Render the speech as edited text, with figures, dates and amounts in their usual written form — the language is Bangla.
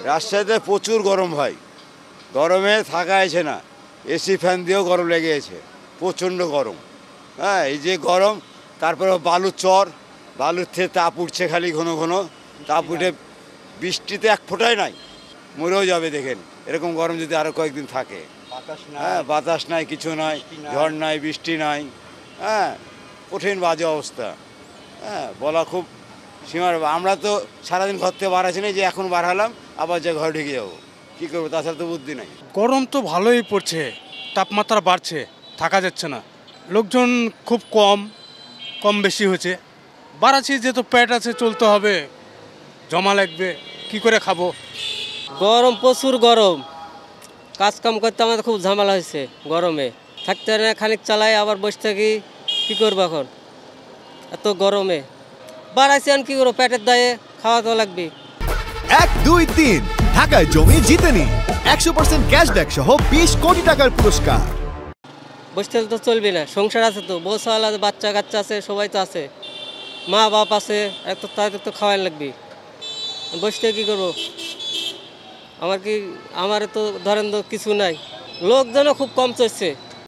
রাজশাহীতে প্রচুর গরম ভাই, গরমে থাকা আছে না, এসি ফ্যান দিয়েও গরম লেগে গেছে, প্রচণ্ড গরম। হ্যাঁ, এই যে গরম, তারপরে বালুর চর, বালুর থেকে তাপ উঠছে খালি ঘন ঘন, তাপ উঠে বৃষ্টিতে এক ফোঁটাই নাই, মরেও যাবে দেখেন এরকম গরম যদি আরও কয়েকদিন থাকে। হ্যাঁ, বাতাস নাই, কিছু নাই, ঝড় নাই, বৃষ্টি নাই। হ্যাঁ, কঠিন বাজে অবস্থা। হ্যাঁ, বলা খুব সীমার। আমরা তো সারাদিন ঘর থেকে বার আছি না, যে এখন বার হলাম আবার যে ঘরে ঢুকে যাবো, কী করবো, তাছাড়া তো বুদ্ধি নাই। গরম তো ভালোই পড়ছে, তাপমাত্রা বাড়ছে, থাকা যাচ্ছে না, লোকজন খুব কম বেশি হচ্ছে। বাড়াচ্ছি যেহেতু পেট আছে, চলতে হবে, জমা লাগবে, কি করে খাবো। গরম, প্রচুর গরম, কাজকাম করতে আমাদের খুব ঝামেলা হয়েছে গরমে, থাকতে না, খানিক চালাই আবার বসে থাকি, কী করবো এখন এত গরমে। বাড়াইছি আর কী করবো, পেটের দায়ে খাওয়া তো লাগবে। 1, 2, 3 ঢাকায় জমি জিতে নিন 100% ক্যাশব্যাক সহ 20 কোটি টাকার পুরস্কার। বসে থাকলে তো চলবে না, সংসার আছে তো, বউ সওয়াল আছে, বাচ্চা কাচ্চা আছে, সবাই তো আছে, মা বাপ আছে, এত তাদের তো খাওয়াই লাগবে। বসে থেকে কী করবো, আমার তো ধরেন তো কিছু নাই, লোকজনও খুব কম চলছে।